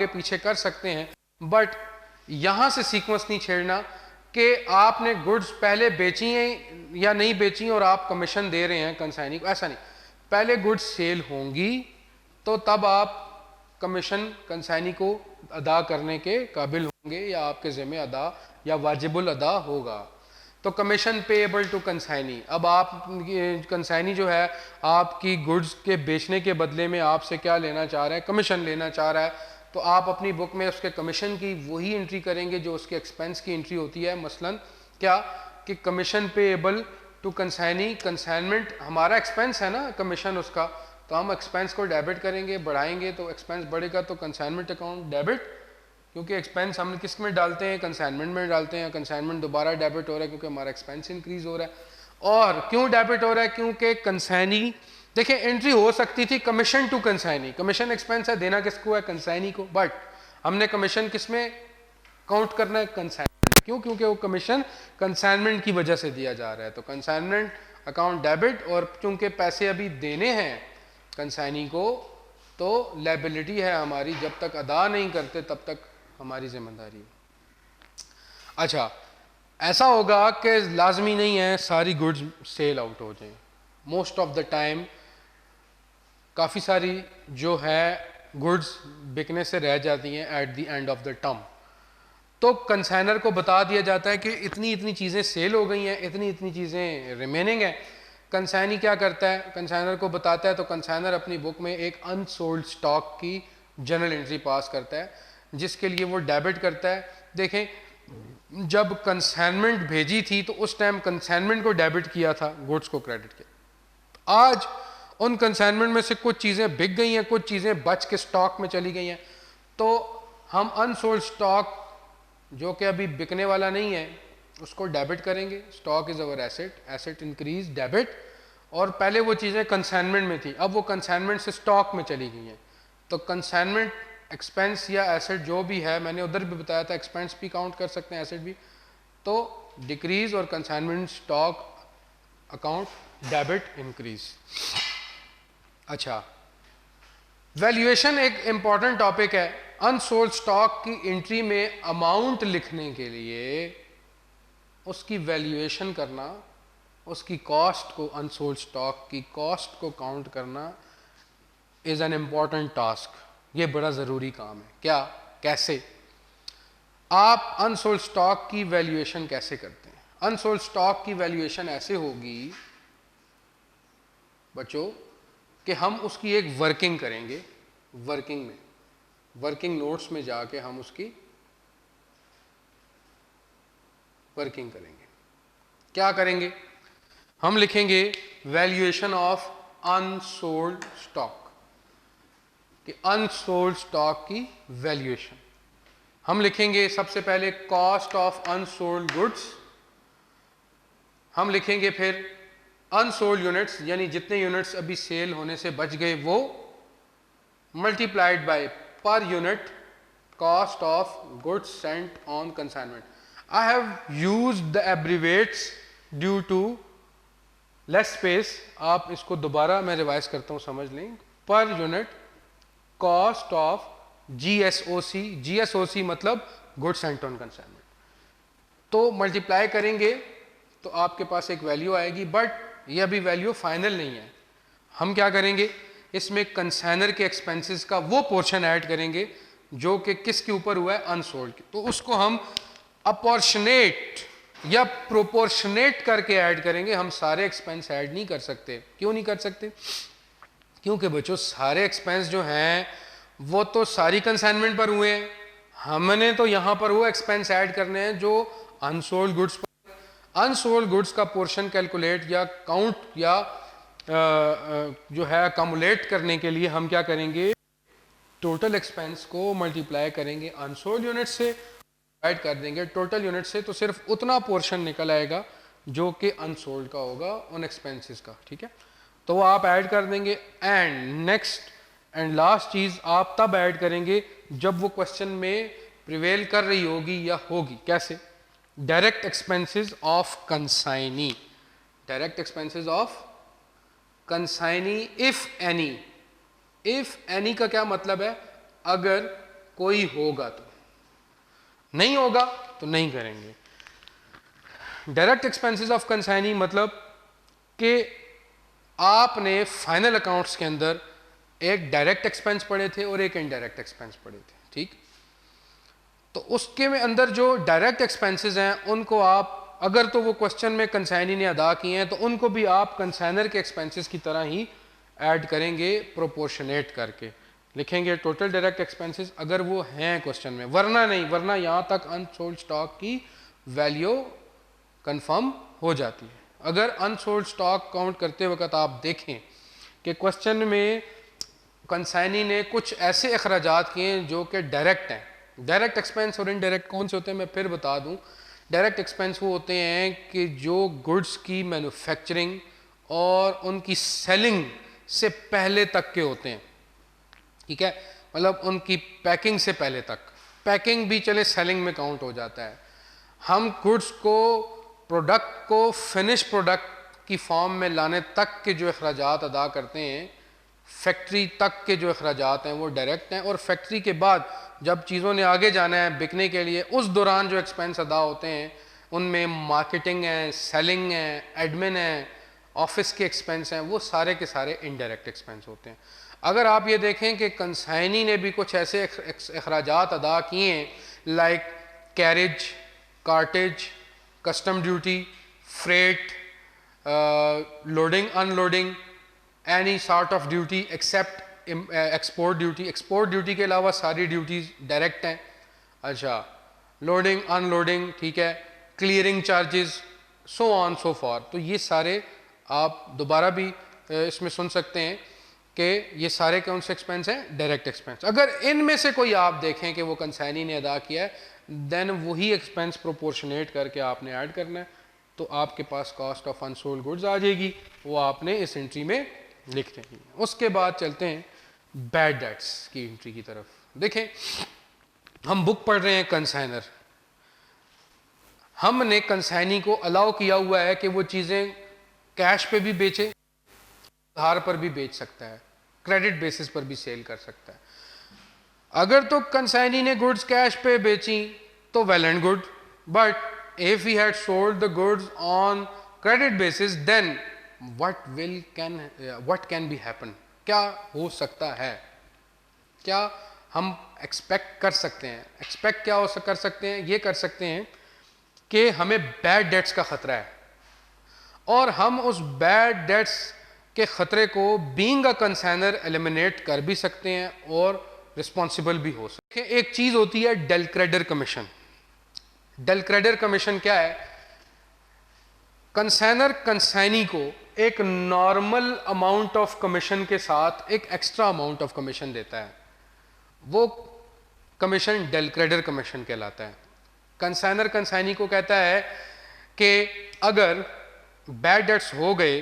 आगे पीछे कर सकते हैं, बट यहां से सीक्वेंस नहीं छेड़ना कि आपने गुड्स पहले बेची हैं या नहीं बेची और आप कमीशन दे रहे हैं कंसाइनी को, ऐसा नहीं। पहले गुड्स सेल होंगी तो तब आप कमीशन कंसाइनी को अदा करने के काबिल होंगे या आपके ज़िम्मे अदा या वाजिबुल अदा होगा। तो कमीशन पेएबल टू कंसाइनी, अब आप कंसाइनी जो है आपकी गुड्स के बेचने के बदले में आपसे क्या लेना चाह रहा है, कमीशन लेना चाह रहा है, तो आप अपनी बुक में उसके कमीशन की वही एंट्री करेंगे जो उसके एक्सपेंस की एंट्री होती है। मसलन क्या कि commission payable to consignee, consignment हमारा एक्सपेंस है ना कमीशन उसका, तो हम एक्सपेंस को डेबिट करेंगे, बढ़ाएंगे तो एक्सपेंस बढ़ेगा, तो कंसाइनमेंट अकाउंट डेबिट, क्योंकि एक्सपेंस हम किस में डालते हैं, कंसाइनमेंट में डालते हैं। कंसाइनमेंट दोबारा डेबिट हो रहा है क्योंकि हमारा एक्सपेंस इंक्रीज हो रहा है। और क्यों डेबिट हो रहा है, क्योंकि कंसाइनी देखिए एंट्री हो सकती थी commission to consignee, commission expense है, देना किसको है, कंसाइनी को, बट हमने कमीशन किस में काउंट करना है, कंसाइनमेंट। क्यों, क्योंकि वो कमीशन कंसाइनमेंट की वजह से दिया जा रहा है, तो कंसाइनमेंट अकाउंट डेबिट। और चूंकि पैसे अभी देने हैं कंसाइनी को, तो लायबिलिटी है हमारी, जब तक अदा नहीं करते तब तक हमारी जिम्मेदारी। अच्छा, ऐसा होगा कि लाजमी नहीं है सारी गुड्स सेल आउट हो जाएं, मोस्ट ऑफ द टाइम काफ़ी सारी जो है गुड्स बिकने से रह जाती हैं at the end of the term. तो कंसाइनर को बता दिया जाता है कि इतनी इतनी चीज़ें सेल हो गई हैं, इतनी इतनी चीज़ें रिमेनिंग हैं। कंसाइनी क्या करता है, कंसाइनर को बताता है, तो कंसाइनर अपनी बुक में एक अनसोल्ड स्टॉक की जनरल एंट्री पास करता है, जिसके लिए वो डेबिट करता है। देखें, जब कंसाइनमेंट भेजी थी तो उस टाइम कंसाइनमेंट को डेबिट किया था, गुड्स को क्रेडिट किया। आज उन कंसाइनमेंट में से कुछ चीज़ें बिक गई हैं, कुछ चीज़ें बच के स्टॉक में चली गई हैं, तो हम अनसोल्ड स्टॉक जो कि अभी बिकने वाला नहीं है उसको डेबिट करेंगे। Stock is our asset, asset increase debit. और पहले वो चीज़ें कंसाइनमेंट में थी, अब वो कंसाइनमेंट से स्टॉक में चली गई हैं, तो कंसाइनमेंट एक्सपेंस या एसेट जो भी है, मैंने उधर भी बताया था एक्सपेंस भी काउंट कर सकते हैं एसेट भी, तो डिक्रीज और consignment stock account debit increase. अच्छा, वैल्यूएशन एक इंपॉर्टेंट टॉपिक है। अनसोल्ड स्टॉक की एंट्री में अमाउंट लिखने के लिए उसकी वैल्यूएशन करना, उसकी कॉस्ट को, अनसोल्ड स्टॉक की कॉस्ट को काउंट करना इज एन इंपॉर्टेंट टास्क। ये बड़ा ज़रूरी काम है। क्या, कैसे आप अनसोल्ड स्टॉक की वैल्यूएशन कैसे करते हैं? अनसोल्ड स्टॉक की वैल्यूएशन ऐसे होगी बच्चों कि हम उसकी एक वर्किंग करेंगे, वर्किंग में, वर्किंग नोट्स में जाके हम उसकी वर्किंग करेंगे। क्या करेंगे? हम लिखेंगे वैल्यूएशन ऑफ अनसोल्ड स्टॉक, कि अनसोल्ड स्टॉक की वैल्यूएशन हम लिखेंगे। सबसे पहले कॉस्ट ऑफ अनसोल्ड गुड्स हम लिखेंगे, फिर अनसोल्ड यूनिट्स यानी जितने यूनिट्स अभी सेल होने से बच गए वो, multiplied by per unit cost of goods sent on consignment. I have used the abbreviates due to less space. आप इसको दोबारा मैं रिवाइज करता हूं, समझ लें। पर unit cost of GSOC, GSOC मतलब गुड्स सेंट ऑन कंसाइनमेंट, तो मल्टीप्लाई करेंगे तो आपके पास एक वैल्यू आएगी, बट ये अभी वैल्यू फाइनल नहीं है। हम क्या करेंगे, इसमें कंसाइनर के एक्सपेंसेस का वो पोर्शन ऐड करेंगे जो कि किसके ऊपर हुआ है, अनसोल्ड के, तो उसको हम अपॉर्शनेट या प्रोपोर्शनेट करके ऐड करेंगे। हम सारे एक्सपेंस ऐड नहीं कर सकते। क्यों नहीं कर सकते? क्योंकि बच्चों सारे एक्सपेंस जो हैं वो तो सारी कंसाइनमेंट पर हुए हैं, हमने तो यहां पर वो एक्सपेंस ऐड करने हैं जो अनसोल्ड गुड्स पर। अनसोल्ड गुड्स का पोर्शन कैलकुलेट या काउंट या जो है अकमुलेट करने के लिए हम क्या करेंगे, टोटल एक्सपेंस को मल्टीप्लाई करेंगे अनसोल्ड यूनिट से, डिवाइड कर देंगे टोटल यूनिट से, तो सिर्फ उतना पोर्शन निकल आएगा जो कि अनसोल्ड का होगा उन एक्सपेंसेस का। ठीक है, तो वो आप ऐड कर देंगे। एंड नेक्स्ट एंड लास्ट चीज आप तब ऐड करेंगे जब वो क्वेश्चन में प्रिवेल कर रही होगी या होगी। कैसे? Direct expenses of consignee, direct expenses of consignee if any. If any का क्या मतलब है? अगर कोई होगा तो, नहीं होगा तो नहीं करेंगे। डायरेक्ट एक्सपेंसेस ऑफ कंसाइनी मतलब कि आपने फाइनल अकाउंट्स के अंदर एक डायरेक्ट एक्सपेंस पड़े थे और एक इनडायरेक्ट एक्सपेंस पड़े थे, ठीक। तो उसके में अंदर जो डायरेक्ट एक्सपेंसेस हैं उनको आप, अगर तो वो क्वेश्चन में कंसाइनी ने अदा किए हैं तो उनको भी आप कंसाइनर के एक्सपेंसेस की तरह ही ऐड करेंगे, प्रोपोर्शनेट करके लिखेंगे टोटल डायरेक्ट एक्सपेंसेस अगर वो हैं क्वेश्चन में, वरना नहीं, वरना यहाँ तक अनसोल्ड स्टॉक की वैल्यू कंफर्म हो जाती है। अगर अनसोल्ड स्टॉक काउंट करते वक्त आप देखें कि क्वेश्चन में कंसाइनी ने कुछ ऐसे अखराजात किए हैं जो कि डायरेक्ट हैं। डायरेक्ट एक्सपेंस और इनडायरेक्ट कौन से होते हैं मैं फिर बता दूं। डायरेक्ट एक्सपेंस वो होते हैं कि जो गुड्स की मैन्युफैक्चरिंग और उनकी सेलिंग से पहले तक के होते हैं, ठीक है, मतलब उनकी पैकिंग से पहले तक, पैकिंग भी चले सेलिंग में काउंट हो जाता है। हम गुड्स को, प्रोडक्ट को फिनिश प्रोडक्ट की फॉर्म में लाने तक के जो अखराजात अदा करते हैं, फैक्ट्री तक के जो अखराजात हैं वो डायरेक्ट हैं, और फैक्ट्री के बाद जब चीज़ों ने आगे जाना है बिकने के लिए, उस दौरान जो एक्सपेंस अदा होते हैं उनमें मार्केटिंग है, सेलिंग है, एडमिन है, ऑफिस के एक्सपेंस हैं, वो सारे के सारे इनडायरेक्ट एक्सपेंस होते हैं। अगर आप ये देखें कि कंसाइनी ने भी कुछ ऐसे अखराजात अदा किए हैं like carriage, cartage, custom duty, freight, loading unloading, any sort of duty except export duty, export duty के अलावा सारी ड्यूटीज डायरेक्ट हैं। अच्छा, लोडिंग अनलोडिंग, ठीक है, clearing charges, so on so for. तो ये सारे आप दोबारा भी इसमें सुन सकते हैं कि ये सारे कौन से एक्सपेंस हैं, डायरेक्ट एक्सपेंस। अगर इनमें से कोई आप देखें कि वो कंसाइनी ने अदा किया है, देन वही एक्सपेंस प्रोपोर्शनेट करके आपने ऐड करना है, तो आपके पास कॉस्ट ऑफ अनसोल्ड गुड्स आ जाएगी, वो आपने इस एंट्री में लिख देंगे। उसके बाद चलते हैं बैड डेट्स की एंट्री की तरफ। देखें, हम बुक पढ़ रहे हैं कंसाइनर, हमने कंसाइनी को अलाउ किया हुआ है कि वो चीज़ें कैश पे भी बेचे, उधार पर भी बेच सकता है, क्रेडिट बेसिस पर भी सेल कर सकता है। अगर तो कंसाइनी ने गुड्स कैश पे बेची तो well and good, but if he had sold the goods on credit basis then what can be happen, क्या हो सकता है, क्या हम एक्सपेक्ट कर सकते हैं। एक्सपेक्ट क्या कर सकते हैं, ये कर सकते हैं कि हमें बैड डेट्स का खतरा है और हम उस बैड डेट्स के खतरे को बीइंग अ कंसाइनर एलिमिनेट कर भी सकते हैं और रिस्पॉन्सिबल भी हो सकते हैं। एक चीज होती है del creditor commission. Del creditor commission क्या है? कंसाइनर कंसाइनी को एक नॉर्मल अमाउंट ऑफ कमीशन के साथ एक एक्स्ट्रा अमाउंट ऑफ कमीशन देता है, वो कमीशन डेल क्रेडिटर कमीशन कहलाता है। कंसाइनर कंसाइनी को कहता है कि अगर बैड डेट्स हो गए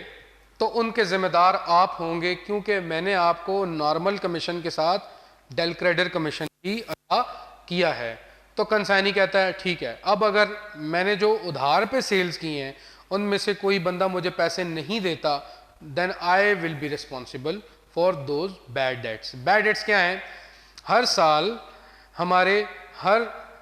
तो उनके जिम्मेदार आप होंगे, क्योंकि मैंने आपको नॉर्मल कमीशन के साथ डेल क्रेडिटर कमीशन भी अदा किया है। तो कंसाइनी कहता है ठीक है, अब अगर मैंने जो उधार पे सेल्स की हैं उनमें से कोई बंदा मुझे पैसे नहीं देता, then I will be responsible for those bad debts. Bad debts क्या हैं? हर साल हमारे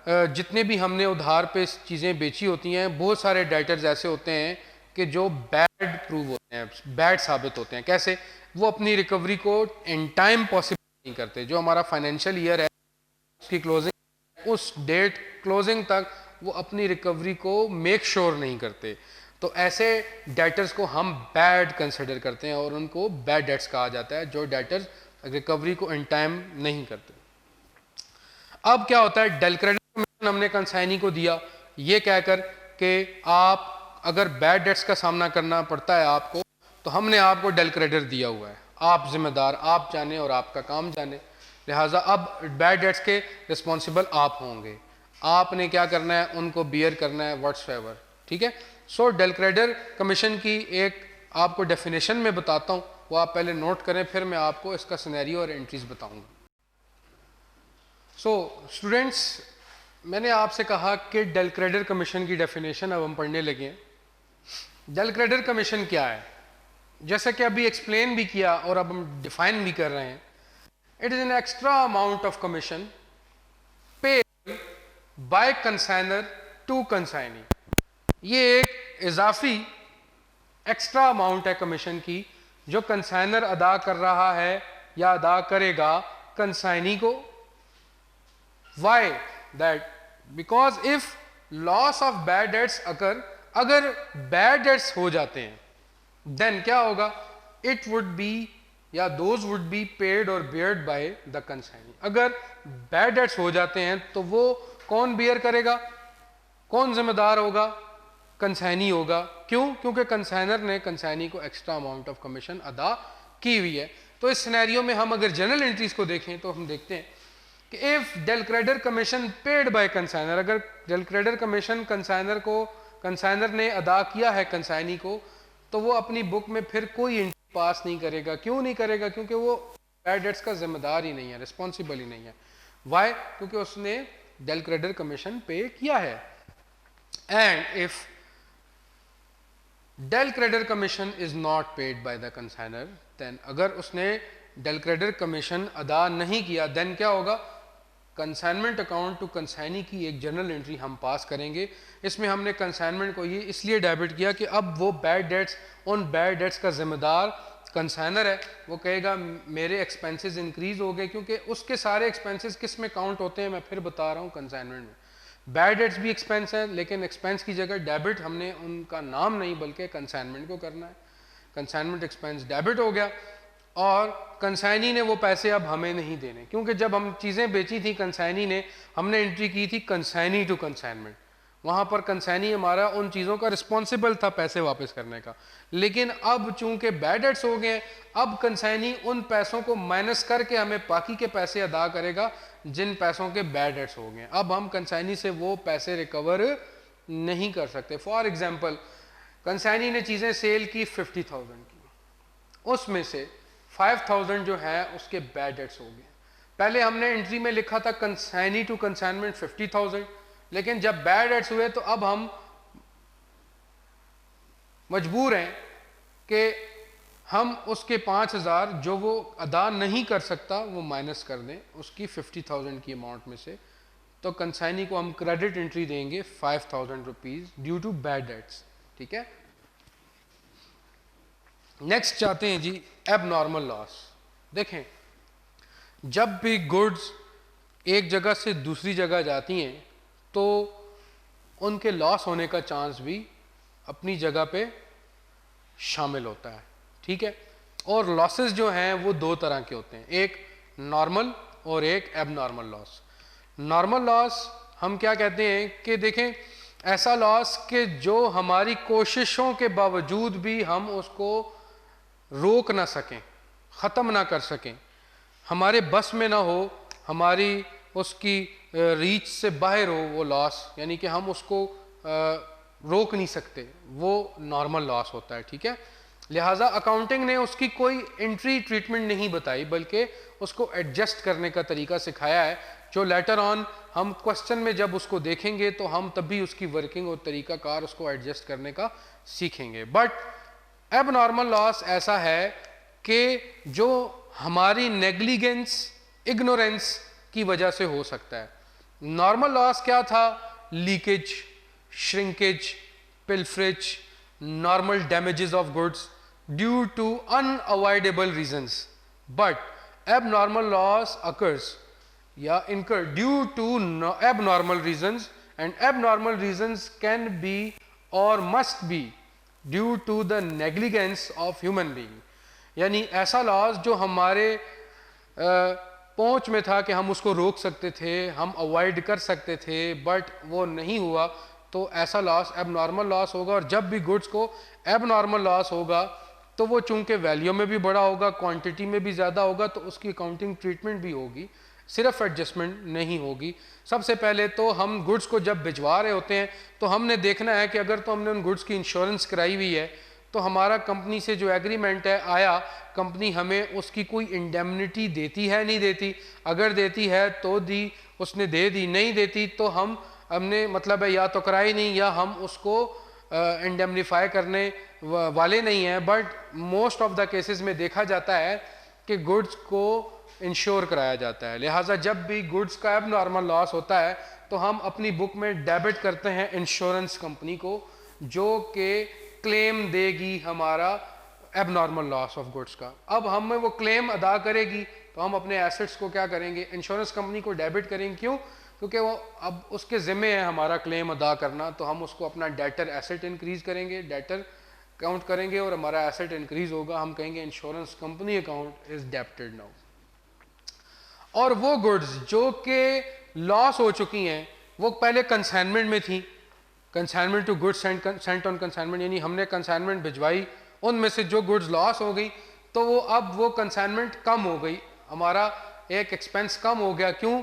जितने भी हमने उधार पे चीज़ें बेची होती हैं, बहुत सारे डेटर्स ऐसे होते हैं कि जो बैड प्रूव होते हैं, बैड साबित होते हैं। कैसे? वो अपनी रिकवरी को इन टाइम पॉसिबल नहीं करते। जो हमारा फाइनेंशियल ईयर है उसकी क्लोजिंग, उस डेट क्लोजिंग तक वो अपनी रिकवरी को मेक श्योर नहीं करते। तो ऐसे डेटर्स को हम बैड कंसिडर करते हैं और उनको बैड डेट्स कहा जाता है, जो डेटर्स रिकवरी को इन टाइम नहीं करते। अब क्या होता है, डेल क्रेडिटर कमीशन हमने कंसाइनी को दिया ये कहकर कि आप अगर बैड डेट्स का सामना करना पड़ता है आपको, तो हमने आपको डेल क्रेडिटर दिया हुआ है, आप जिम्मेदार, आप जाने और आपका काम जाने, लिहाजा अब बैड डेट्स के रिस्पॉन्सिबल आप होंगे। आपने क्या करना है, उनको बियर करना है व्हाट्सएवर, ठीक है। सो डेल क्रेडिटर कमीशन की एक आपको डेफिनेशन में बताता हूँ, वो आप पहले नोट करें, फिर मैं आपको इसका सिनेरियो और एंट्रीज बताऊंगा। सो स्टूडेंट्स, मैंने आपसे कहा कि डेल क्रेडिटर कमीशन की डेफिनेशन अब हम पढ़ने लगे हैं। डेल क्रेडिटर कमीशन क्या है? जैसा कि अभी एक्सप्लेन भी किया और अब हम डिफाइन भी कर रहे हैं, it is an extra amount of commission by consignor to consignee. ये एक इजाफी एक्स्ट्रा अमाउंट है कमीशन की जो कंसाइनर अदा कर रहा है या अदा करेगा कंसाइनी को। Why that? Because if loss of bad debts occur, अगर बैड डेट्स हो जाते हैं देन क्या होगा? इट वुड बी या दोज वुड बी पेड और बेयर्ड बाय द कंसाइनी। अगर बैड डेट्स हो जाते हैं तो वो कौन बियर करेगा, कौन जिम्मेदार होगा? कंसाइनी होगा। क्यों? क्योंकि कंसाइनर ने कंसाइनी को एक्स्ट्रा अमाउंट ऑफ कमीशन अदा की हुई है। तो इस सिनेरियो में हम अगर जनरल एंट्रीज को देखें तो हम देखते हैं कि if del creditor commission paid by consignor, अगर डेल क्रेडिटर कमीशन कंसाइनर को, कंसाइनर ने अदा किया है कंसाइनी को, तो वो अपनी बुक में फिर कोई एंट्री पास नहीं करेगा। क्यों नहीं करेगा? क्योंकि वो बैड डेट्स का जिम्मेदार ही नहीं है, रिस्पॉन्सिबल ही नहीं है। वाई? क्योंकि उसने डेल क्रेडिटर कमीशन पे किया है। And if del creditor commission is not paid by the consignor, then अगर उसने डेल क्रेडिटर कमीशन अदा नहीं किया देन क्या होगा? कंसाइनमेंट अकाउंट टू कंसाइनी की एक जनरल एंट्री हम पास करेंगे। इसमें हमने कंसाइनमेंट को ये इसलिए डेबिट किया कि अब वो बैड डेट्स, उन बैड डेट्स का जिम्मेदार कंसाइनर है। वो कहेगा मेरे एक्सपेंसेस इंक्रीज हो गए, क्योंकि उसके सारे एक्सपेंसेस किस में काउंट होते हैं मैं फिर बता रहा हूँ, कंसाइनमेंट में। बैड डेट्स भी एक्सपेंस है, लेकिन एक्सपेंस की जगह डेबिट हमने उनका नाम नहीं बल्कि कंसाइनमेंट को करना है। कंसाइनमेंट एक्सपेंस डेबिट हो गया और कंसाइनी ने वो पैसे अब हमें नहीं देने, क्योंकि जब हम चीज़ें बेची थी कंसाइनी ने, हमने एंट्री की थी कंसाइनी टू कंसाइनमेंट। वहाँ पर कंसाइनी हमारा उन चीज़ों का रिस्पॉन्सिबल था पैसे वापस करने का। लेकिन अब चूंकि बैड डेट्स हो गए, अब कंसाइनी उन पैसों को माइनस करके हमें बाकी के पैसे अदा करेगा जिन पैसों के बैड डेट्स हो गए। अब हम कंसाइनी से वो पैसे रिकवर नहीं कर सकते। फॉर एग्जाम्पल, कंसाइनी ने चीज़ें सेल की 50,000 की, उसमें से 5,000 जो है उसके बैड डेट्स हो गए। पहले हमने एंट्री में लिखा था कंसाइनी टू कंसाइनमेंट 50,000, लेकिन जब बैड डेट्स हुए तो अब हम मजबूर हैं कि हम उसके 5,000 जो वो अदा नहीं कर सकता वो माइनस कर दें उसकी 50,000 की अमाउंट में से। तो कंसाइनी को हम क्रेडिट एंट्री देंगे 5,000 rupees due to bad debts. ठीक है, नेक्स्ट चाहते हैं जी एबनॉर्मल लॉस। देखें, जब भी गुड्स एक जगह से दूसरी जगह जाती हैं तो उनके लॉस होने का चांस भी अपनी जगह पे शामिल होता है। ठीक है, और लॉसेस जो हैं वो दो तरह के होते हैं, एक नॉर्मल और एक एबनॉर्मल लॉस। नॉर्मल लॉस हम क्या कहते हैं कि देखें, ऐसा लॉस कि जो हमारी कोशिशों के बावजूद भी हम उसको रोक ना सकें, ख़त्म ना कर सकें, हमारे बस में ना हो, हमारी उसकी रीच से बाहर हो वो लॉस, यानी कि हम उसको रोक नहीं सकते, वो नॉर्मल लॉस होता है। ठीक है, लिहाजा अकाउंटिंग ने उसकी कोई एंट्री ट्रीटमेंट नहीं बताई बल्कि उसको एडजस्ट करने का तरीका सिखाया है, जो लेटर ऑन हम क्वेश्चन में जब उसको देखेंगे तो हम तभी उसकी वर्किंग और तरीकाकार उसको एडजस्ट करने का सीखेंगे। बट एबनॉर्मल लॉस ऐसा है कि जो हमारी नेग्लिजेंस, इग्नोरेंस की वजह से हो सकता है। नॉर्मल लॉस क्या था? Leakage, shrinkage, pilferage, normal damages of goods due to unavoidable reasons. But abnormal loss occurs या incur due to abnormal reasons, and abnormal reasons can be or must be due to the negligence of human being। यानी ऐसा loss जो हमारे पहुंच में था कि हम उसको रोक सकते थे, हम अवॉइड कर सकते थे, बट वो नहीं हुआ, तो ऐसा लॉस एबनॉर्मल लॉस होगा। और जब भी गुड्स को एबनॉर्मल लॉस होगा तो वो चूंकि वैल्यू में भी बड़ा होगा, क्वांटिटी में भी ज़्यादा होगा, तो उसकी अकाउंटिंग ट्रीटमेंट भी होगी, सिर्फ एडजस्टमेंट नहीं होगी। सबसे पहले तो हम गुड्स को जब भिजवा रहे होते हैं तो हमने देखना है कि अगर तो हमने उन गुड्स की इंश्योरेंस कराई हुई है तो हमारा कंपनी से जो एग्रीमेंट है आया, कंपनी हमें उसकी कोई इंडेमनिटी देती है नहीं देती। अगर देती है तो दी, उसने दे दी, नहीं देती तो हमने मतलब है या तो कराई नहीं या हम उसको इंडेमनीफाई करने वाले नहीं हैं। But most of the cases में देखा जाता है कि गुड्स को इंश्योर कराया जाता है। लिहाजा जब भी गुड्स का एबनॉर्मल लॉस होता है तो हम अपनी बुक में डेबिट करते हैं इंश्योरेंस कंपनी को, जो कि क्लेम देगी हमारा एबनॉर्मल लॉस ऑफ गुड्स का। अब हमें वो क्लेम अदा करेगी तो हम अपने एसेट्स को क्या करेंगे, इंश्योरेंस कंपनी को डेबिट करेंगे। क्यों? क्योंकि वो अब उसके ज़िम्मे है हमारा क्लेम अदा करना, तो हम उसको अपना डेटर एसेट इंक्रीज करेंगे, डेटर काउंट करेंगे और हमारा एसेट इंक्रीज होगा, हम कहेंगे insurance company account is debited now. और वो गुड्स जो कि लॉस हो चुकी हैं वो पहले कंसाइनमेंट में थी, consignment to goods sent on consignment, यानी हमने कंसाइनमेंट भिजवाई, उनमें से जो गुड्स लॉस हो गई तो वो अब वो कंसाइनमेंट कम हो गई, हमारा एक एक्सपेंस कम हो गया। क्यों?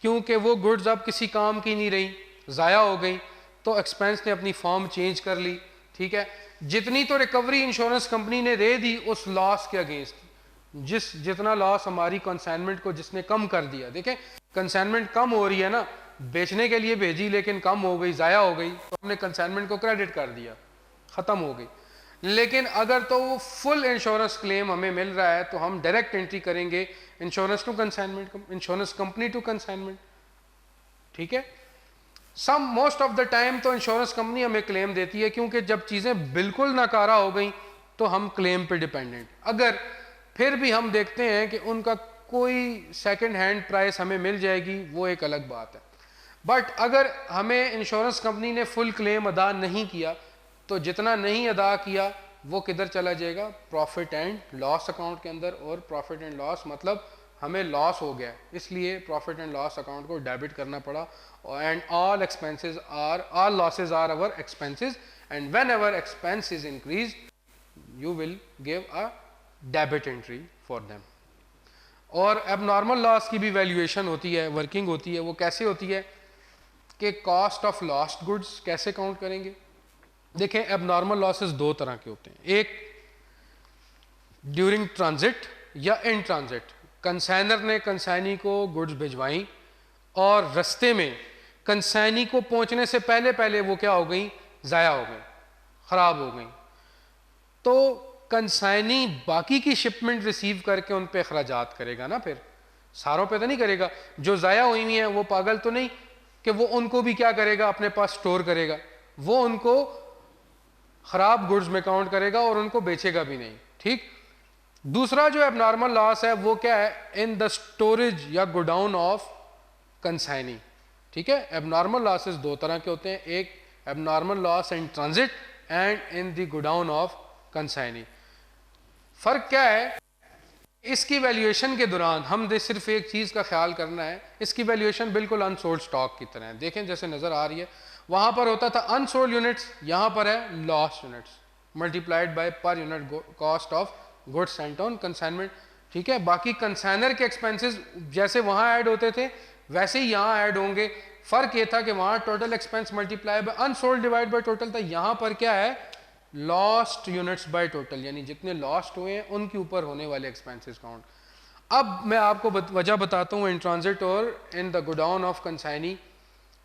क्योंकि वो गुड्स अब किसी काम की नहीं रही, ज़ाया हो गई, तो एक्सपेंस ने अपनी फॉर्म चेंज कर ली। ठीक है, जितनी तो रिकवरी इंश्योरेंस कंपनी ने दे दी उस लॉस के अगेंस्ट, जितना लॉस हमारी कंसाइनमेंट को जिसने कम कर दिया। देखें, कंसाइनमेंट कम हो रही है ना, बेचने के लिए भेजी लेकिन कम हो गई, ज़ाया हो गई, तो हमने कंसाइनमेंट को क्रेडिट कर दिया, ख़त्म हो गई। लेकिन अगर तो वो फुल इंश्योरेंस क्लेम हमें मिल रहा है तो हम डायरेक्ट एंट्री करेंगे insurance to consignment, insurance company to consignment. ठीक है, मोस्ट ऑफ द टाइम तो इंश्योरेंस कंपनी हमें क्लेम देती है, क्योंकि जब चीज़ें बिल्कुल नाकारा हो गई तो हम क्लेम पे डिपेंडेंट। अगर फिर भी हम देखते हैं कि उनका कोई सेकंड हैंड प्राइस हमें मिल जाएगी, वो एक अलग बात है। बट अगर हमें इंश्योरेंस कंपनी ने फुल क्लेम अदा नहीं किया तो जितना नहीं अदा किया वो किधर चला जाएगा, प्रॉफिट एंड लॉस अकाउंट के अंदर। और प्रॉफिट एंड लॉस मतलब हमें लॉस हो गया, इसलिए प्रॉफिट एंड लॉस अकाउंट को डेबिट करना पड़ा। And all expenses are, all losses are our expenses, and whenever expense is increase you will give a debit entry for them. और abnormal loss की भी valuation होती है, working होती है। वो कैसे होती है कि कॉस्ट ऑफ लॉस्ट गुड्स कैसे काउंट करेंगे। देखें, एबनॉर्मल लॉसेस दो तरह के होते हैं, एक ड्यूरिंग ट्रांजिट या इन ट्रांजिट। कंसाइनर ने कंसाइनी को गुड्स भिजवाई और रस्ते में कंसाइनी को पहुंचने से पहले पहले वो क्या हो गई, ज़ाया हो गई, ख़राब हो गई, तो कंसाइनी बाकी की शिपमेंट रिसीव करके उन पे अखराजात करेगा ना, फिर सारों पे तो नहीं करेगा। जो ज़ाया हुई हुई हैं वो पागल तो नहीं कि वो उनको भी क्या करेगा, अपने पास स्टोर करेगा, वो उनको ख़राब गुड्स में काउंट करेगा और उनको बेचेगा भी नहीं। ठीक, दूसरा जो एबनॉर्मल लॉस है वो क्या है, इन द स्टोरेज या गोडाउन ऑफ कंसाइनी। ठीक है, एबनॉर्मल लॉसेस दो तरह के होते हैं, एक abnormal loss in transit and in the godown of consignee. फर्क क्या है, इसकी वैल्यूएशन के दौरान हम सिर्फ एक चीज़ का ख्याल करना है, इसकी वैल्यूएशन बिल्कुल अनसोल्ड स्टॉक की तरह है। देखें जैसे नज़र आ रही है, वहाँ पर होता था अनसोल्ड यूनिट्स, यहाँ पर है lost units multiplied by per unit cost of goods sent on consignment. ठीक है, बाकी कंसाइनर के एक्सपेंसेस जैसे वहाँ ऐड होते थे वैसे ही यहाँ ऐड होंगे। फ़र्क ये था कि वहाँ total expense multiply by unsold divide by total था, यहाँ पर क्या है, लॉस्ट यूनिट्स बाय टोटल, यानी जितने लॉस्ट हुए हैं उनके ऊपर होने वाले एक्सपेंसेस काउंट। अब मैं आपको वजह बताता हूँ इन ट्रांजिट और in the godown of consignee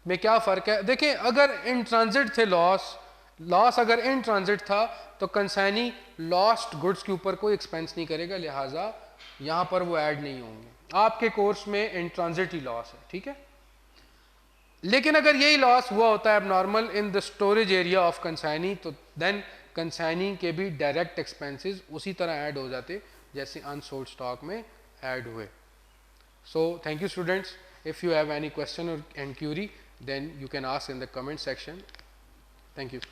में क्या फ़र्क है। देखिए, अगर इन ट्रांजिट थे लॉस अगर इन ट्रांजिट था तो कंसाइनी लॉस्ट गुड्स के ऊपर कोई एक्सपेंस नहीं करेगा, लिहाजा यहाँ पर वो ऐड नहीं होंगे। आपके कोर्स में इन ट्रांजिट ही लॉस है। ठीक है, लेकिन अगर यही लॉस हुआ होता है abnormal in the storage area of consignee, तो देन कंसाइनी के भी डायरेक्ट एक्सपेंसेस उसी तरह ऐड हो जाते जैसे अनसोल्ड स्टॉक में ऐड हुए। So thank you students, if you have any question or and query then you can ask in the comment section. Thank you.